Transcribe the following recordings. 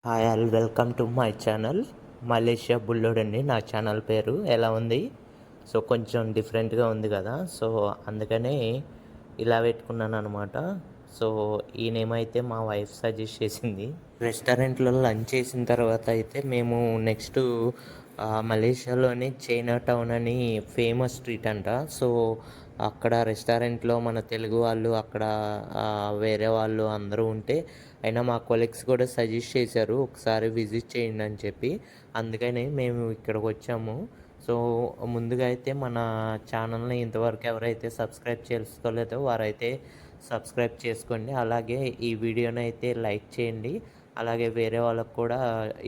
Hi all welcome to my channel. Malaysia Bullodu అండి నా channel పేరు. ఎలా ఉంది? సో కొంచెం డిఫరెంట్గా ఉంది కదా, సో అందుకనే ఇలా పెట్టుకున్నాను అనమాట. సో ఈ నేమ్ అయితే మా వైఫ్ సజెస్ట్ చేసింది. రెస్టారెంట్లో లంచ్ చేసిన తర్వాత అయితే మేము నెక్స్ట్ మలేషియాలోని చైనా టౌన్ అని ఫేమస్ స్ట్రీట్ అంట. సో అక్కడ రెస్టారెంట్లో మన తెలుగు వాళ్ళు అక్కడ వేరే వాళ్ళు అందరూ ఉంటే, అయినా మా కొలీగ్స్ కూడా సజెస్ట్ చేశారు ఒకసారి విజిట్ చేయండి అని చెప్పి. అందుకని మేము ఇక్కడికి వచ్చాము. సో ముందుగా అయితే మన ఛానల్ని ఇంతవరకు ఎవరైతే సబ్స్క్రైబ్ చేసుకోలేదో వారైతే సబ్స్క్రైబ్ చేసుకోండి. అలాగే ఈ వీడియోని అయితే లైక్ చేయండి. అలాగే వేరే వాళ్ళకు కూడా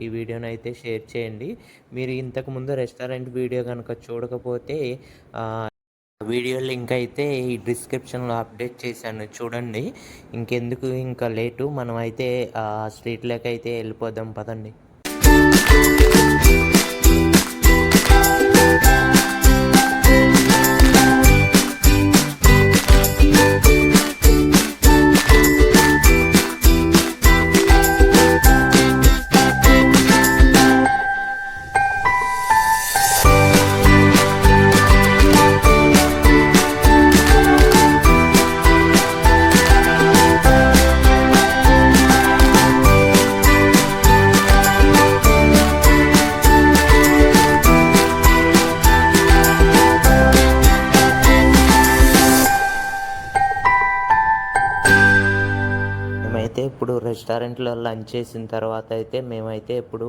ఈ వీడియోని అయితే షేర్ చేయండి. మీరు ఇంతకుముందు రెస్టారెంట్ వీడియో కనుక చూడకపోతే వీడియో లింక్ అయితే ఈ డిస్క్రిప్షన్లో అప్డేట్ చేశాను, చూడండి. ఇంకెందుకు ఇంకా లేటు, మనం అయితే స్ట్రీట్లోకి అయితే వెళ్ళిపోదాం పదండి. మేమైతే ఇప్పుడు రెస్టారెంట్లో లంచ్ చేసిన తర్వాత అయితే మేమైతే ఇప్పుడు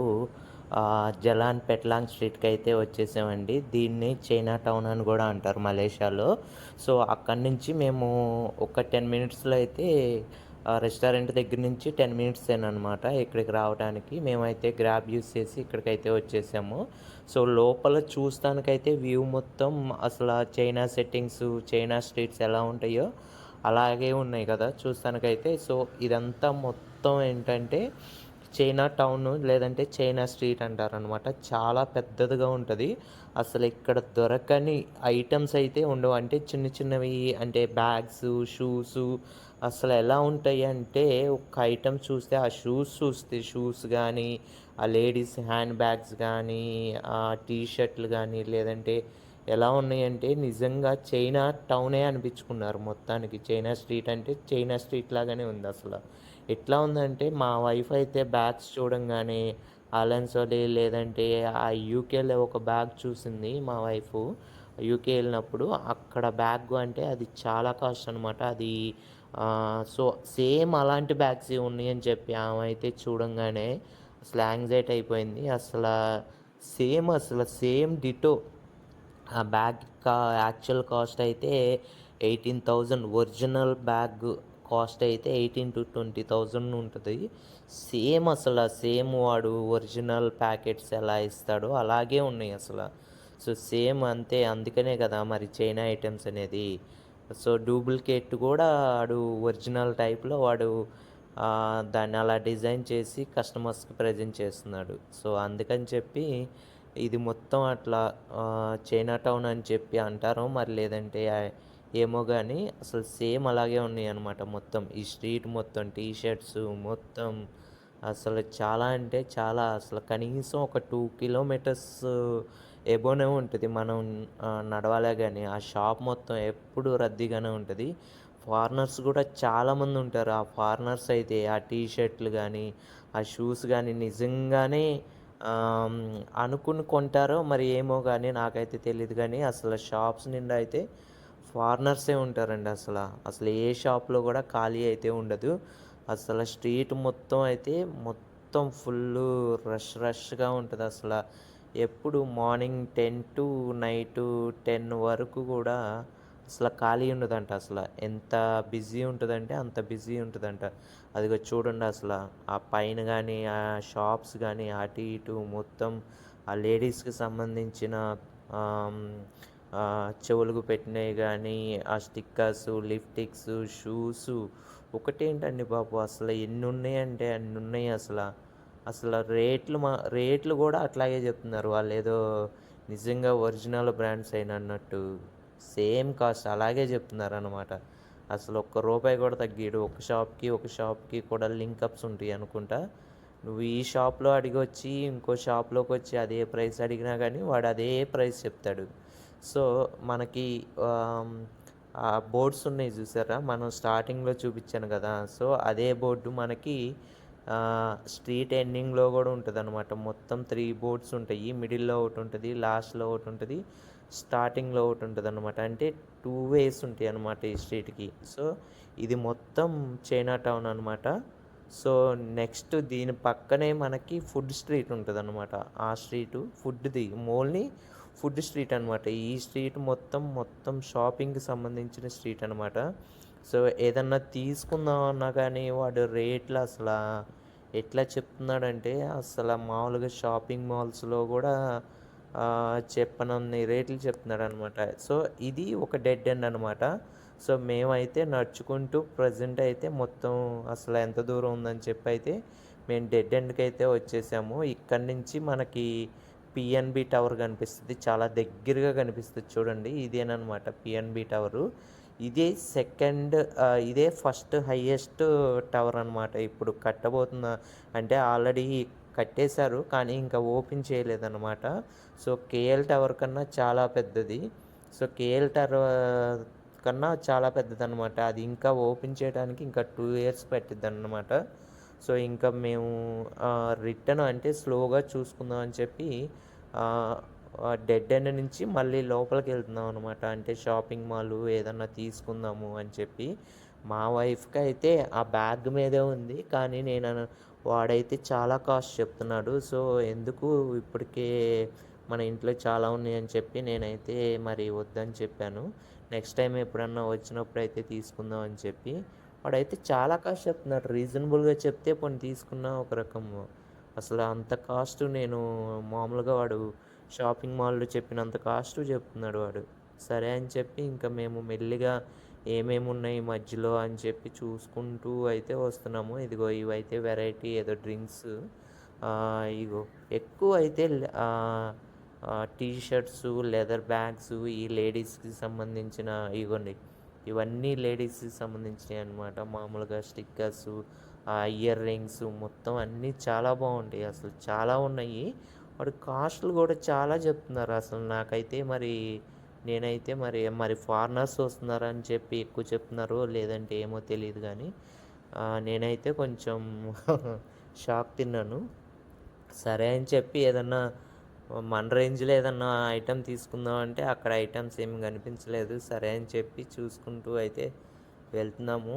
జలాన్ పెట్లాంగ్ స్ట్రీట్కి అయితే వచ్చేసామండి. దీన్ని చైనా టౌన్ అని కూడా అంటారు మలేషియాలో. సో అక్కడి నుంచి మేము ఒక 10 మినిట్స్లో అయితే రెస్టారెంట్ దగ్గర నుంచి 10 మినిట్స్ అనమాట ఇక్కడికి రావడానికి. మేమైతే గ్రాబ్ యూస్ చేసి ఇక్కడికైతే వచ్చేసాము. సో లోపల చూస్తానికైతే వ్యూ మొత్తం అసలు చైనా సెట్టింగ్స్, చైనా స్ట్రీట్స్ ఎలా ఉంటాయో అలాగే ఉన్నాయి కదా చూస్తానికైతే. సో ఇదంతా మొత్తం ఏంటంటే చైనా టౌన్ లేదంటే చైనా స్ట్రీట్ అంటారనమాట. చాలా పెద్దదిగా ఉంటుంది. అసలు ఇక్కడ దొరకని ఐటమ్స్ అయితే ఉండవు. అంటే చిన్న చిన్నవి, అంటే బ్యాగ్స్, షూస్ అసలు ఎలా ఉంటాయి అంటే, ఒక ఐటమ్ చూస్తే ఆ షూస్ కానీ, ఆ లేడీస్ హ్యాండ్ బ్యాగ్స్ కానీ, ఆ టీ షర్ట్లు కానీ, లేదంటే ఎలా ఉన్నాయంటే నిజంగా చైనా టౌనే అనిపించుకున్నారు మొత్తానికి. చైనా స్ట్రీట్ అంటే చైనా స్ట్రీట్ లాగానే ఉంది అసలు. ఎట్లా ఉందంటే మా వైఫ్ అయితే బ్యాగ్స్ చూడంగానే ఆలన్ సోలీ లేదంటే ఆ యూకేలో ఒక బ్యాగ్ చూసింది మా వైఫ్. యూకే వెళ్ళినప్పుడు అక్కడ బ్యాగ్ అంటే అది చాలా కాస్ట్ అనమాట. అది సో సేమ్ అలాంటి బ్యాగ్స్ ఉన్నాయని చెప్పి ఆమె అయితే చూడంగానే అసలు యాంగ్జైటీ అయిపోయింది. అసలు సేమ్ డిటో ఆ బ్యాగ్ యాక్చువల్ కాస్ట్ అయితే 18,000. ఒరిజినల్ బ్యాగ్ కాస్ట్ అయితే 18,000 to 20,000 ఉంటుంది. సేమ్ వాడు ఒరిజినల్ ప్యాకెట్స్ ఎలా ఇస్తాడో అలాగే ఉన్నాయి అసలు. సో సేమ్ అంతే. అందుకనే కదా మరి చైనా ఐటమ్స్ అనేది. సో డూప్లికేట్ కూడా వాడు ఒరిజినల్ టైప్లో వాడు దాన్ని అలా డిజైన్ చేసి కస్టమర్స్కి ప్రజెంట్ చేస్తున్నాడు. సో అందుకని చెప్పి ఇది మొత్తం అట్లా చైనా టౌన్ అని చెప్పి అంటారు మరి, లేదంటే ఏమో కానీ అసలు సేమ్ అలాగే ఉన్నాయి అన్నమాట. మొత్తం ఈ స్ట్రీట్ మొత్తం టీ షర్ట్స్ మొత్తం అసలు చాలా అంటే చాలా, అసలు కనీసం ఒక 2 కిలోమీటర్స్ ఎబోనే ఉంటుంది మనం నడవాలే కానీ. ఆ షాప్ మొత్తం ఎప్పుడు రద్దీగానే ఉంటుంది. ఫారినర్స్ కూడా చాలామంది ఉంటారు. ఆ ఫారినర్స్ అయితే ఆ టీ షర్ట్లు కానీ, ఆ షూస్ కానీ నిజంగానే అనుకుని కొంటారో మరి ఏమో కానీ నాకైతే తెలీదు కానీ, అసలు షాప్స్ నిండా అయితే ఫారినర్సే ఉంటారండి. అసలు ఏ షాప్లో కూడా ఖాళీ అయితే ఉండదు. అసలు స్ట్రీట్ మొత్తం అయితే మొత్తం ఫుల్లు రష్గా ఉంటుంది అసలు. ఎప్పుడు మార్నింగ్ 10 to నైట్ 10 వరకు కూడా అసలు ఖాళీ ఉండదంట. అసలు ఎంత బిజీ ఉంటుందంటే అంత బిజీ ఉంటుందంట. అదిగో చూడండి అసలు ఆ పైన కానీ ఆ షాప్స్ కానీ అటు ఇటు మొత్తం ఆ లేడీస్కి సంబంధించిన చెవులకు పెట్టినవి కానీ, ఆ స్టిక్కర్స్, లిప్స్టిక్స్, షూస్ ఒకటేంటండి బాబు అసలు ఎన్ని ఉన్నాయంటే అన్ని ఉన్నాయి అసలు రేట్లు కూడా అట్లాగే చెప్తున్నారు వాళ్ళు, ఏదో నిజంగా ఒరిజినల్ బ్రాండ్స్ అయిన అన్నట్టు సేమ్ కాస్ట్ అలాగే చెప్తున్నారనమాట. అసలు ఒక్క రూపాయి కూడా తగ్గియడు. ఒక షాప్కి కూడా లింకప్స్ ఉంటాయి అనుకుంటా. నువ్వు ఈ షాప్‌లో అడిగొచ్చి, ఇంకో షాప్‌లోకొచ్చి అదే ప్రైస్ అడిగినా గానీ వాడు అదే ప్రైస్ చెప్తాడు. సో, మనకి ఆహ్, ఆ బోర్డ్స్ ఉన్నాయి చూసారా? మనం స్టార్టింగ్‌లో చూపిచ్చాను గదా! సో, అదే బోర్డు మనకి స్ట్రీట్ ఎండింగ్‌లో గూడా ఉంటదనమాట. మొత్తం 3 బోర్డ్స్ ఉంటాయి. మిడిల్‌లో ఒకటుంటది, లాస్ట్‌లో ఒకటుంటది, స్టార్టింగ్‌లో ఒకటుంటదనమాట. అంటే 2 వేస్ ఉంటాయనమాట ఈ స్ట్రీట్‌కి. సో, ఇది మొత్తం చైనా టౌన్ అనమాట. సో, నెక్స్ట్ దీని పక్కనే మనకి ఫుడ్ స్ట్రీట్ ఉంటదనమాట. ఆ స్ట్రీటు ఫుడ్‌ది ఓన్లీ ఫుడ్ స్ట్రీట్ అనమాట. ఈ స్ట్రీట్ మొత్తం షాపింగ్‌కి సంబంధించిన స్ట్రీట్ అనమాట. సో, ఏదన్నా తీసుకుందాం అన్నా గానీ వాడు రేట్లు అసలా ఎట్లా చెప్తున్నాడంటే అసల మామూలుగా షాపింగ్ మాల్స్‌లో గూడా చెప్పనన్ని రేట్లు చెప్తున్నాడనమాట. సో, ఇది ఒక డెడ్ ఎండ్ అనమాట. సో, మేమైతే నడుచుకుంటూ ప్రెజెంట్ అయితే మొత్తం అసలు ఎంత దూరం ఉందని చెప్పైతే మేము డెడ్ ఎండ్‌కైతే వచ్చేసాము. ఇక్కడి నుంచి మనకి పిఎన్‌బి టవర్ కనిపిస్తది. చాలా దగ్గరగా కనిపిస్తది చూడండి. ఇదేననమాట పిఎన్‌బి టవరు. ఇదే ఫస్ట్ హైయెస్ట్ టవర్ అనమాట. ఇప్పుడు కట్టబోతున్న అంటే ఆల్రెడీ కట్టేశారు. కానీ ఇంకా ఓపెన్ చేయలేదనమాట. సో, కేఎల్ టవర్ కన్నా చాలా పెద్దది. సో, కేఎల్ టవర్ కన్నా చాలా పెద్దదనమాట. అది ఇంకా ఓపెన్ చేయడానికి ఇంకా 2 ఇయర్స్ పట్టిద్దనమాట. సో, ఇంకా మేము రిటర్న్ అంటే స్లోగా చూసుకుందాం అని చెప్పి ఆహ్, డెడ్ ఎండ్ నుంచి మళ్ళీ లోపలికెళ్తున్నాం అనమాట. అంటే షాపింగ్ మాలు ఏదన్నా తీసుకుందాము అని చెప్పి. మా వైఫ్‌కయితే ఆ బ్యాగ్ మీదే ఉంది. కానీ వాడైతే చాలా కాస్ట్ చెప్తున్నాడు. సో, ఎందుకు ఇప్పటికే మన ఇంట్లో చాలా ఉన్నాయని చెప్పి నేనైతే మరి వద్దని చెప్పాను. నెక్స్ట్ టైమ్ ఎప్పుడన్నా వచ్చినప్పుడైతే తీసుకుందాం అని చెప్పి. వాడైతే చాలా కాస్ట్ చెప్తున్నాడు. రీజనబుల్‌గా చెప్తే పోనీ తీసుకున్నా ఒక రకము. అసలు అంత కాస్ట్ నేను మామూలుగా వాడు షాపింగ్ మాల్‌లో చెప్పినంత కాస్ట్ చెప్తున్నాడు వాడు. సరే అని చెప్పి ఇంకా మేము మెల్లిగా ఏమేమున్నాయి మధ్యలో అని చెప్పి చూసుకుంటూ అయితే వస్తున్నాము. ఇదిగో ఇవైతే వెరైటీ ఏదో డ్రింక్స్. ఇగో ఎక్కువైతే టీ షర్ట్సు, లెదర్ బ్యాగ్సు, ఈ లేడీస్‌కి సంబంధించిన ఇగోండి. ఇవన్నీ లేడీస్‌కి సంబంధించినయి అనమాట. మామూలుగా స్టిక్కర్సు, ఇయర్ రింగ్స్ మొత్తం అన్నీ చాలా బావుంటాయి. అసలు చాలా ఉన్నాయి. వాడు కాస్ట్‌లు గూడా చాలా చెప్తున్నారు. అసలు నాకైతే నేనైతే మరి ఫారినర్స్ వస్తున్నారని చెప్పి ఎక్కువ చెప్తున్నారో లేదంటే ఏమో తెలీదు గానీ నేనైతే కొంచెం షాక్ తిన్నాను. సరే అని చెప్పి ఏదన్నా మన రేంజ్‌లో ఏదన్నా ఐటెమ్ తీసుకుందాం అంటే అక్కడ ఐటెమ్స్ ఏమి కనిపించలేదు. సరే అని చెప్పి చూసుకుంటూ అయితే వెళ్తున్నాము.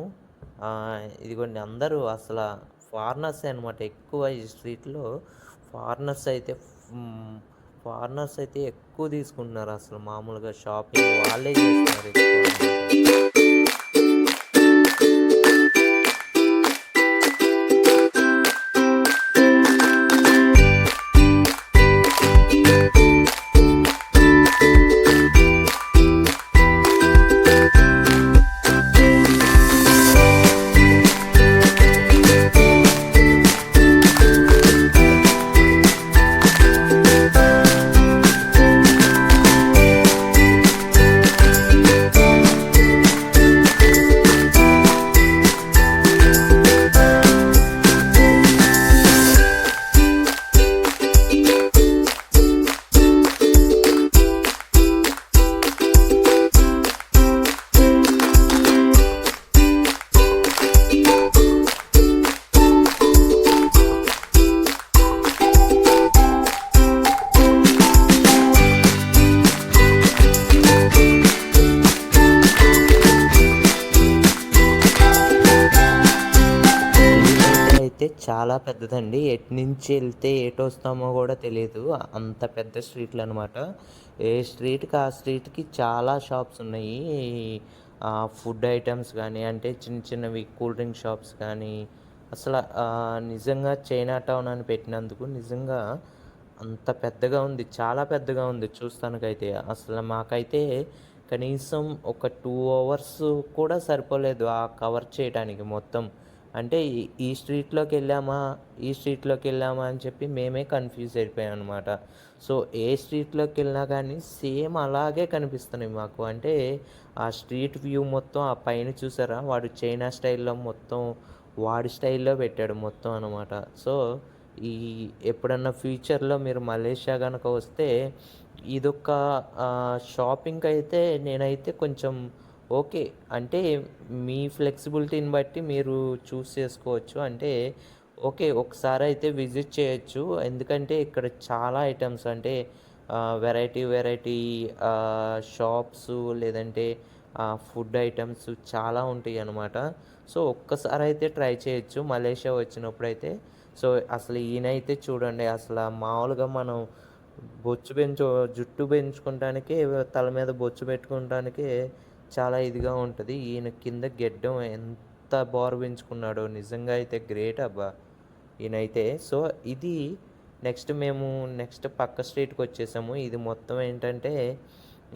ఇదిగోండి అందరూ అసల ఫారినర్సే అనమాట ఎక్కువ ఈ స్ట్రీట్‌లో ఫారినర్స్ అయితే హ్మ్. ఫారినర్స్ అయితే ఎక్కువ తీసుకుంటున్నారు అసలు మామూలుగా షాపింగ్ వాళ్ళే చేస్తున్నారు ఎక్కువ అనమాట. అయితే చాలా పెద్దదండి. ఎటునుంచి ఎళ్తే ఎటొస్తామో గూడా తెలీదు. అంత పెద్ద స్ట్రీట్‌లనమాట. ఏ స్ట్రీట్‌కి ఆ స్ట్రీట్‌కి చాలా షాప్స్ ఉన్నాయి. ఫుడ్ ఐటెమ్స్ గానీ, అంటే చిన్న చిన్నవి కూల్ డ్రింక్ షాప్స్ కానీ, అసల నిజంగా చైనా టౌన్ అని పెట్టినందుకు నిజంగా అంత పెద్దగా ఉంది. చాలా పెద్దగా ఉంది చూస్తానికైతే. అసలు మాకైతే కనీసం ఒక 2 అవర్స్ కూడా సరిపోలేదు కవర్ చేయటానికి మొత్తం. అంటే ఈ స్ట్రీట్‌లోకెళ్ళామా అని చెప్పి మేమే కన్‌ఫ్యూజ్ అయిపోయామనమాట. సో, ఏ స్ట్రీట్‌లోకెళ్ళినా గానీ సేమ్ అలాగే కనిపిస్తున్నాయి మాకు. అంటే ఆ స్ట్రీట్ వ్యూ మొత్తం ఆ పైన చూసారా? వాడు చైనా స్టైల్‌లో మొత్తం వాడి స్టైల్‌లో పెట్టాడు మొత్తం అనమాట. సో, ఈ ఎప్పుడన్నా ఫ్యూచర్‌లో మీరు మలేషియా గనక వస్తే ఇదొక షాపింగ్‌కైతే నేనైతే కొంచెం ఓకే. అంటే మీ ఫ్లెక్సిబిలిటీని బట్టి మీరు చూజ్ చేసుకోవచ్చు. అంటే ఓకే. ఒకసారయితే విజిట్ చేయొచ్చు. ఎందుకంటే ఇక్కడ చాలా ఐటెమ్స్ అంటే వెరైటీ వెరైటీ షాప్సు లేదంటే ఫుడ్ ఐటెమ్స్ చాలా ఉంటాయనమాట. సో, ఒక్కసారయితే ట్రై చేయొచ్చు మలేషియా వచ్చినప్పుడైతే. సో, అసలు ఈయనైతే చూడండి అసల మామూలుగా మనం బొచ్చు పెంచు జుట్టు పెంచుకుంటానికే తల మీద బొచ్చు పెట్టుకుంటానికే చాలా ఇదిగా ఉంటది. ఈయన కింద గెడ్డం ఎంత బారు పెంచుకున్నాడో నిజంగా అయితే గ్రేట్ అబ్బా! ఈయనైతే. సో, ఇది మేము నెక్స్ట్ పక్క స్ట్రీట్‌కొచ్చేసాము. ఇది మొత్తం ఏంటంటే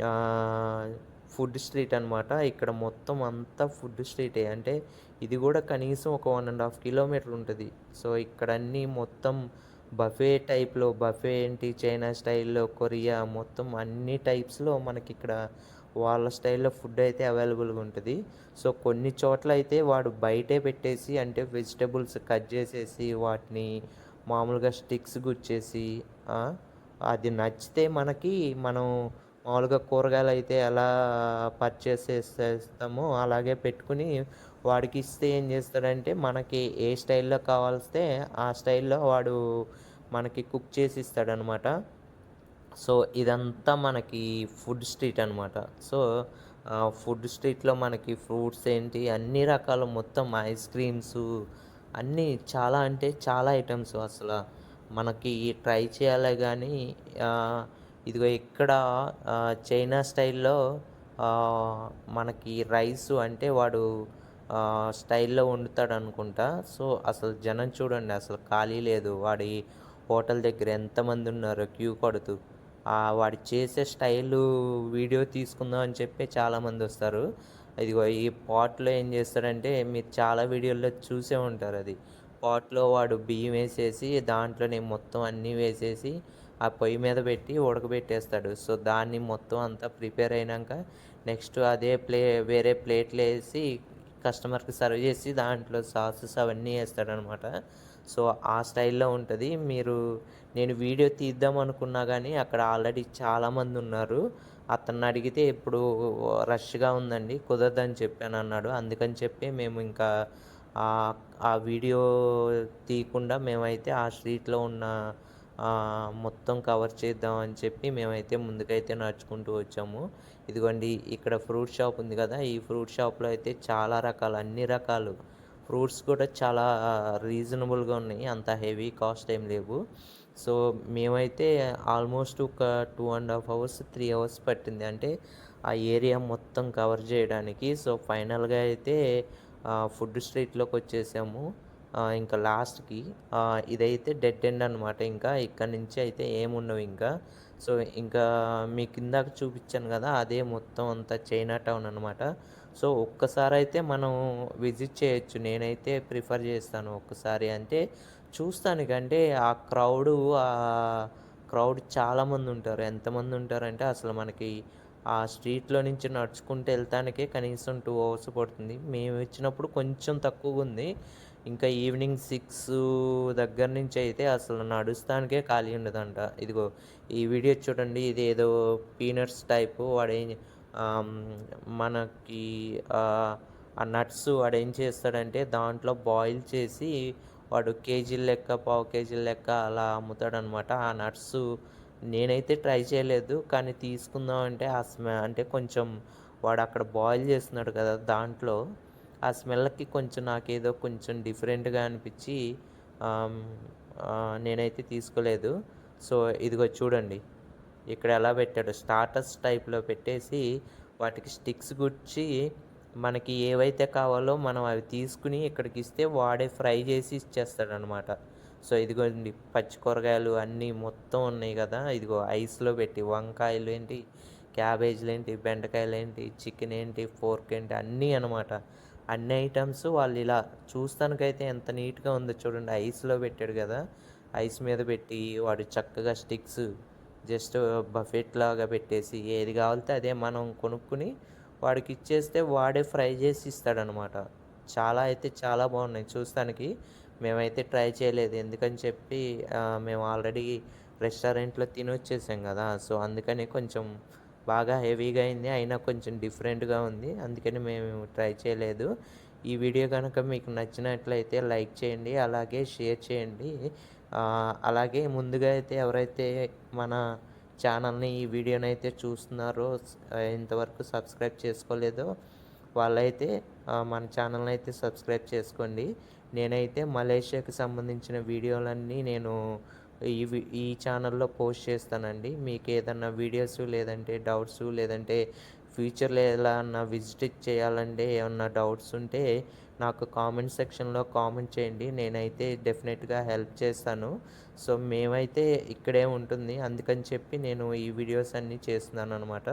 ఆహ్, ఫుడ్ స్ట్రీట్ అనమాట. ఇక్కడ మొత్తం అంతా ఫుడ్ స్ట్రీటే. అంటే ఇది గూడా కనీసం ఒక 1 ½ కిలోమీటర్ ఉంటది. సో, ఇక్కడన్నీ మొత్తం బఫే టైప్‌లో బఫే ఏంటి, చైనా స్టైల్‌లో, కొరియా మొత్తం అన్ని టైప్స్‌లో మనకిక్కడ వాళ్ళ స్టైల్‌లో ఫుడ్ అయితే అవైలబుల్‌గా ఉంటది. సో, కొన్ని చోట్లయితే వాడు బయటే పెట్టేసి అంటే వెజిటబుల్స్ కట్ జేసేసి వాటిని మామూలుగా స్టిక్స్ గుచ్చేసి ఆ! అది నచ్చితే మనం మామూలుగా కూరగాయలైతే ఎలా పర్చేస్ చేసేస్తామో అలాగే పెట్టుకొని వాడికిస్తే ఏం జేస్తాడంటే మనకి ఏ స్టైల్‌లో కావాలిస్తే ఆ స్టైల్‌లో వాడు మనకి కుక్ చేసి ఇస్తాడనమాట. సో, ఇదంతా మనకి ఫుడ్ స్ట్రీట్ అనమాట. సో, ఫుడ్ స్ట్రీట్‌లో మనకి ఫ్రూట్స్ ఏంటి అన్ని రకాల మొత్తం ఐస్ క్రీమ్సు అన్నీ చాలా అంటే చాలా ఐటెమ్స్ అసల. మనకి ట్రై చేయాలే గానీ ఇదిగో ఇక్కడ చైనా స్టైల్‌లో ఆహ్, మనకి రైసు అంటే వాడు స్టైల్‌లో వండుతాడనుకుంటా. సో, అసలు జనం చూడండి అసలు ఖాళీ లేదు. వాడి హోటల్ దగ్గర ఎంతమందున్నారో క్యూ కడుతూ. వాడు చేసే స్టైలు వీడియో తీసుకుందాం అని చెప్పి చాలామందొస్తారు. ఇదిగో ఈ పాట్‌లో ఏం చేస్తాడంటే మీరు చాలా వీడియోల్లో చూసే ఉంటారది. పాట్‌లో వాడు బియ్యమేసేసి దాంట్లోనే మొత్తం అన్నీ వేసేసి ఆ పొయ్యి మీద పెట్టి ఉడకబెట్టేస్తాడు. సో, దాన్ని మొత్తం అంతా ప్రిపేర్ అయినంక నెక్స్ట్ అదే వేరే ప్లేట్‌లేసి కస్టమర్‌కి సర్వ్ చేసి దాంట్లో సాసెస్ అవన్నీ ఏస్తాడనమాట. సో, ఆ స్టైల్‌లో ఉంటది. నేను వీడియో తీద్దాం అనుకున్నా గానీ అక్కడ ఆల్రెడీ చాలామందున్నారు. అతన్నడిగితే ఇప్పుడు రష్‌గా ఉందండి కుదరదని చెప్పానన్నాడు. అందుకని చెప్పి మేము ఇంకా ఆ వీడియో తీయకుండా మేమైతే ఆ స్ట్రీట్‌లో ఉన్న మొత్తం కవర్ చేద్దాం అని చెప్పి మేమైతే ముందుకైతే నడుచుకుంటూ వచ్చాము. ఇదిగోండి ఇక్కడ ఫ్రూట్ షాప్ ఉంది గదా! ఈ ఫ్రూట్ షాప్‌లో అయితే చాలా రకాలు అన్ని రకాలు ఫ్రూట్స్ కూడా చాలా రీజనబుల్‌గా ఉన్నాయి. అంత హెవీ కాస్ట్ ఏం లేవు. సో, మేమైతే ఆల్మోస్ట్ ఒక 2 ½ అవర్స్, 3 అవర్స్ పట్టింది. అంటే ఆ ఏరియా మొత్తం కవర్ జేయడానికి. సో, ఫైనల్‌గా అయితే ఫుడ్ స్ట్రీట్‌లోకొచ్చేసాము. ఇంకా లాస్ట్‌కి ఇదైతే డెడ్ ఎండ్ అనమాట ఇంకా. ఇక్కడి నుంచి అయితే ఏముండవు ఇంకా. సో, ఇంకా మీకిందాక చూపిచ్చాను గదా! అదే మొత్తం అంతా చైనా టౌన్ అనమాట. సో, ఒక్కసారయితే మనం విజిట్ చేయొచ్చు. నేనైతే ప్రిఫర్ జేస్తాను ఒక్కసారి. అంటే చూస్తానికి అంటే ఆ క్రౌడ్ చాలామందుంటారు. ఎంతమందుంటారంటే అసలు మనకి ఆ స్ట్రీట్‌లో నుంచి నడుచుకుంటూ ఎళ్తానికే కనీసం 2 అవర్స్ పడుతుంది. మేమొచ్చినప్పుడు కొంచెం తక్కువగుంది. ఇంకా ఈవినింగ్ 6 దగ్గర నుంచయితే అసలు నడుస్తానికే ఖాళీ ఉండదంట. ఇదిగో ఈ వీడియో చూడండి. ఇదేదో పీనట్స్ టైపు ఆహ్, హ్మ్, మనకి ఆ నట్స్ వాడేం చేస్తాడంటే దాంట్లో బాయిల్ చేసి వాడు కేజీల లెక్క, పావు కేజీల లెక్క అలా అమ్ముతాడనమాట. ఆ నట్సు నేనైతే ట్రై చేయలేదు. కానీ తీసుకుందాం అంటే అంటే కొంచెం వాడక్కడ బాయిల్ చేస్తున్నాడు కదా! దాంట్లో ఆ స్మెల్‌కి కొంచెం నాకేదో కొంచెం డిఫరెంట్‌గా అనిపిచ్చి ఆహ్, హ్మ్, నేనైతే తీసుకోలేదు. సో, ఇదిగో చూడండి. ఇక్కడ ఎలా పెట్టాడో స్టార్టర్స్ టైప్‌లో పెట్టేసి వాటికి స్టిక్స్ గుచ్చి మనకి ఏవైతే కావాలో మనం అవి తీసుకొని ఇక్కడికిస్తే వాడే ఫ్రై చేసి ఇచ్చేస్తాడనమాట. సో, ఇదిగోండి పచ్చి కూరగాయలు అన్నీ మొత్తం ఉన్నాయి గదా! ఇదిగో ఐస్‌లో పెట్టి వంకాయలేంటి, క్యాబేజీలేంటి, బెండకాయలేంటి, చికెనేంటి, పోర్క్ ఏంటి అన్నీ అనమాట. అన్ని ఐటెమ్స్ వాళ్ళిలా చూస్తానికైతే ఎంత నీట్‌గా ఉందో చూడండి. ఐస్‌లో పెట్టాడు గదా! ఐస్ మీద పెట్టి వాడు చక్కగా స్టిక్స్ జస్ట్ బఫెట్‌లాగా పెట్టేసి ఏది కావాలితే అదే మనం కొనుక్కొని వాడికిచ్చేస్తే వాడే ఫ్రై చేసి ఇస్తాడనమాట. చాలా అయితే చాలా బాగున్నాయి చూస్తానికి. మేమైతే ట్రై చేయలేదు. ఎందుకని చెప్పి మేము ఆల్రెడీ రెస్టారెంట్‌లో తినొచ్చేసాం గదా! సో, అందుకని కొంచెం బాగా హెవీగా అయింది. అయినా కొంచెం డిఫరెంట్‌గా ఉంది. అందుకని మేము ట్రై చేయలేదు. ఈ వీడియో గనక మీకు నచ్చినట్లయితే లైక్ చేయండి. అలాగే షేర్ చేయండి. అలాగే ముందుగా అయితే ఎవరైతే మన ఛానల్‌ని, ఈ వీడియోనైతే చూస్తున్నారో ఇంతవరకు సబ్స్క్రైబ్ చేసుకోలేదో వాళ్ళైతే మన ఛానల్‌నైతే సబ్స్క్రైబ్ చేసుకోండి. నేనైతే మలేషియాకి సంబంధించిన వీడియోలన్నీ నేను ఈ ఛానల్‌లో పోస్ట్ చేస్తానండి. మీకేదన్నా వీడియోస్ లేదంటే డౌట్స్ లేదంటే ఫ్యూచర్‌లో ఎలాన్నా విజిట్ చేయాలంటే ఏమన్నా డౌట్స్ ఉంటే నాకు కామెంట్ సెక్షన్‌లో కామెంట్ చేయండి. నేనైతే డెఫినెట్‌గా హెల్ప్ చేస్తాను. సో, మేమైతే ఇక్కడే ఉంటుంది. అందుకని చెప్పి నేను ఈ వీడియోస్ అన్నీ చేస్తున్నాననమాట.